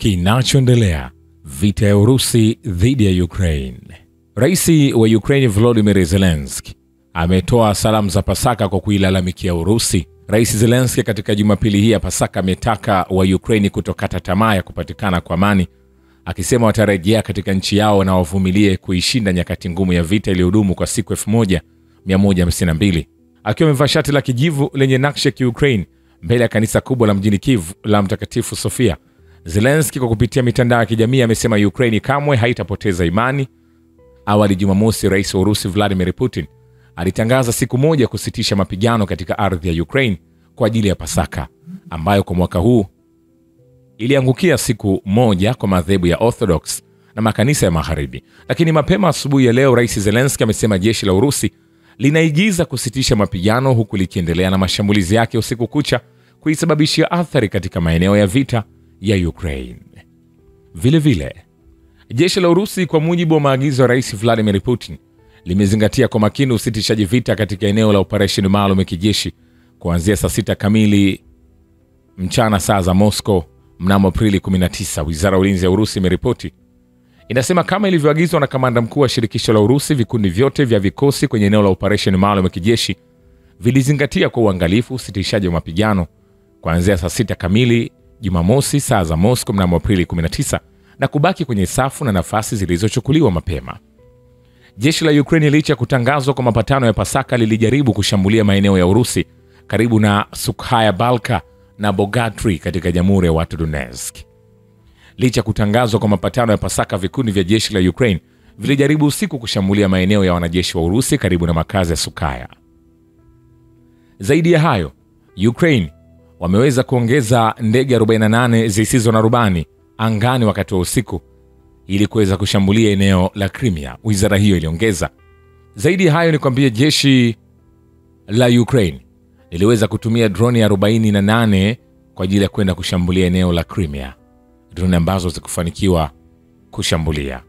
Kinachoendelea: vita ya Urusi dhidi ya Ukraine. Rais wa Ukraine Volodymyr Zelensky ametoa salamu za Pasaka kwa kuilalamikia Urusi. Rais Zelensky katika Jumapili hii ya Pasaka ametaka wa Ukraine kutokata tamaa ya kupatikana kwa amani, akisema watarejea katika nchi yao na wavumilie kuishinda nyakati ngumu ya vita iliyodumu kwa siku 1152. Akiwa amevaa shati la kijivu lenye nakshi ya Ukraine mbele ya kanisa kubwa la mjini Kiev la Mtakatifu Sofia, Zelensky kwa kupitia mitandao ya kijamii amesema Ukraine kamwe haitapoteza imani. Awali Jumamosi, rais wa Urusi Vladimir Putin alitangaza siku moja kusitisha mapigano katika ardhi ya Ukraine kwa ajili ya Pasaka, ambayo kwa mwaka huu iliangukia siku moja kwa madhehebu ya Orthodox na makanisa ya Magharibi. Lakini mapema asubuhi ya leo, rais Zelensky amesema jeshi la Urusi linaigiza kusitisha mapigano huku likiendelea na mashambulizi yake usiku kucha kuisababishia athari katika maeneo ya vita ya Ukraine. Vile vile, jeshi la Urusi kwa mujibu wa maagizo ya rais Vladimir Putin limezingatia kwa makini usitishaji vita katika eneo la operation maalum ya kijeshi kuanzia saa 6 kamili mchana saa za Moscow mnamo Aprili 19. Wizara ya Ulinzi ya Urusi imeripoti, inasema kama ilivyoagizwa na kamanda mkuu wa shirikisho la Urusi, vikundi vyote vya vikosi kwenye eneo la operation maalum ya kijeshi vilizingatia kwa uangalifu usitishaji wa mapigano kuanzia saa 6 kamili Jumamosi saa za Moscow mnamo Aprili 19 na kubaki kwenye safu na nafasi zilizochukuliwa mapema. Jeshi la Ukraine licha kutangazwa kwa mapatano ya Pasaka lilijaribu kushambulia maeneo ya Urusi karibu na Sukhaya Balka na Bogatri katika Jamhuri ya Watu Donetsk. Licha kutangazwa kwa mapatano ya Pasaka, vikundi vya jeshi la Ukraine vilijaribu usiku kushambulia maeneo ya wanajeshi wa Urusi karibu na makazi ya Sukhaya. Zaidi ya hayo, Ukraine wameweza kuongeza ndege 48 zisizo na rubani angani wakati wa usiku ili kuweza kushambulia eneo la Crimea, wizara hiyo iliongeza. Zaidi ya hayo ni kwamba jeshi la Ukraine liliweza kutumia droni 48 kwa ajili ya kwenda kushambulia eneo la Crimea, droni ambazo zikufanikiwa kushambulia.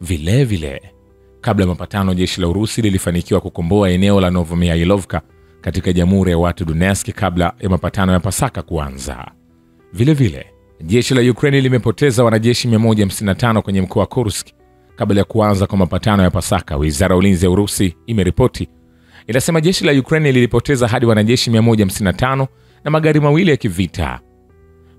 Vile vile, kabla ya mapatano, jeshi la Urusi lilifanikiwa kukomboa eneo la Novomyailovka katika Jamhuri ya Watu Donetsk kabla ya mapatano ya Pasaka kuanza. Vile vile, jeshi la Ukraine limepoteza wanajeshi 155 kwenye mkoa wa Kursk kabla ya kuanza kwa mapatano ya Pasaka. Wizara ya Ulinzi ya Urusi imeripoti, inasema jeshi la Ukraine lilipoteza hadi wanajeshi 155 na magari mawili ya kivita.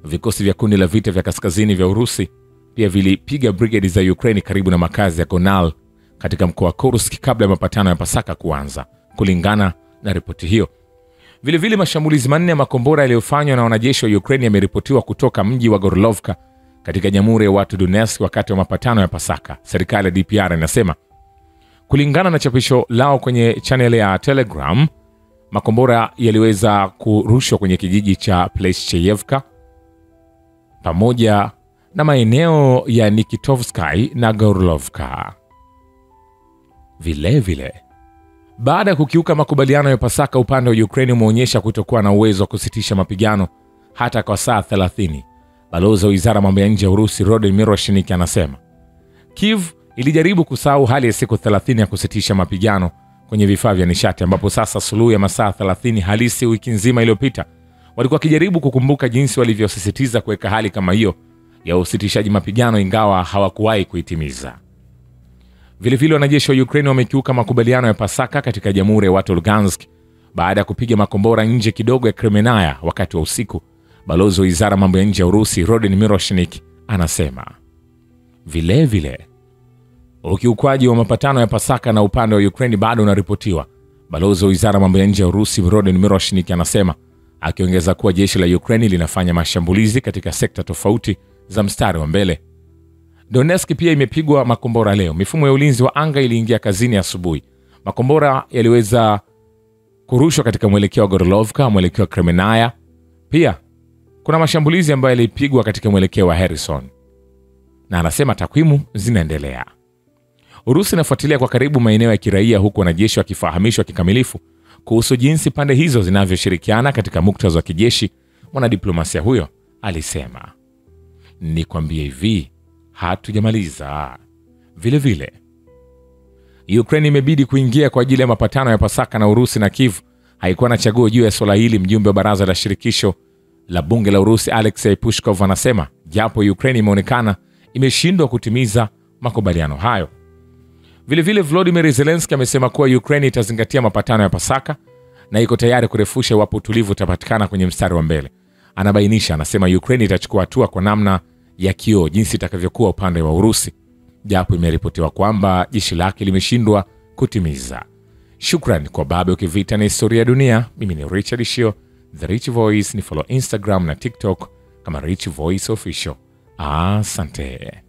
Vikosi vya kundi la vita vya kaskazini vya Urusi pia vilipiga brigade za Ukraine karibu na makazi ya Gonal katika mkoa wa Kursk kabla ya mapatano ya Pasaka kuanza, kulingana na ripoti hiyo. Vile vile, mashambulizi manne ya makombora yaliyofanywa na wanajeshi wa Ukraine yameripotiwa kutoka mji wa Gorlovka katika Jamhuri ya Watu Donetsk wakati wa mapatano ya Pasaka, serikali ya DPR inasema. Kulingana na chapisho lao kwenye channel ya Telegram, makombora yaliweza kurushwa kwenye kijiji cha Pleshcheyevka pamoja na maeneo ya Nikitovsky na Gorlovka. Vile vile, baada ya kukiuka makubaliano ya Pasaka, upande wa Ukraine umeonyesha kutokuwa na uwezo wa kusitisha mapigano hata kwa saa 30. Balozi wa Wizara ya Mambo ya Nje ya Urusi Rodin Miroshnik anasema Kiev ilijaribu kusahau hali ya siku 30 ya kusitisha mapigano kwenye vifaa vya nishati, ambapo sasa suluhu ya masaa 30 halisi wiki nzima iliyopita. Walikuwa wakijaribu kukumbuka jinsi walivyosisitiza kuweka hali kama hiyo ya usitishaji mapigano, ingawa hawakuwahi kuitimiza. Vile vile, wanajeshi wa Ukraine wamekiuka makubaliano ya Pasaka katika Jamhuri ya Watu Lugansk baada ya kupiga makombora nje kidogo ya Kremenaya wakati wa usiku. Balozi wa Wizara ya Mambo ya Nje ya Urusi Rodin Miroshnik anasema vile vile, ukiukwaji wa mapatano ya Pasaka na upande wa Ukraine bado unaripotiwa. Balozi wa Wizara ya Mambo ya Nje ya Urusi Rodin Miroshnik anasema, akiongeza kuwa jeshi la Ukraine linafanya mashambulizi katika sekta tofauti za mstari wa mbele. Donetsk pia imepigwa makombora leo. Mifumo ya ulinzi wa anga iliingia kazini asubuhi. Makombora yaliweza kurushwa katika mwelekeo wa Gorlovka, mwelekeo wa Kremenaya. Pia kuna mashambulizi ambayo yalipigwa katika mwelekeo wa Kherson. Na anasema takwimu zinaendelea. Urusi inafuatilia kwa karibu maeneo ya kiraia, huku wanajeshi wakifahamishwa kikamilifu kuhusu jinsi pande hizo zinavyoshirikiana katika muktadha wa kijeshi. Mwanadiplomasia huyo alisema, nikwambie hivi, hatujamaliza. Vile vile, Ukraine imebidi kuingia kwa ajili ya mapatano ya Pasaka na Urusi, na Kiev haikuwa na chaguo juu ya swala hili. Mjumbe wa Baraza la Shirikisho la bunge la Urusi Alexei Pushkov anasema japo Ukraine imeonekana imeshindwa kutimiza makubaliano hayo. Vile Volodymyr Zelensky amesema kuwa Ukraine itazingatia mapatano ya Pasaka na iko tayari kurefusha iwapo utulivu utapatikana kwenye mstari wa mbele. Anabainisha, anasema Ukraine itachukua hatua kwa namna ya kioo jinsi itakavyokuwa upande wa Urusi, japo imeripotiwa kwamba jeshi lake limeshindwa kutimiza. Shukrani kwa Babe Ukivita na Historia ya Dunia. Mimi ni Richard Shio, The Rich Voice. Ni follow Instagram na TikTok kama Rich Voice Official. Asante.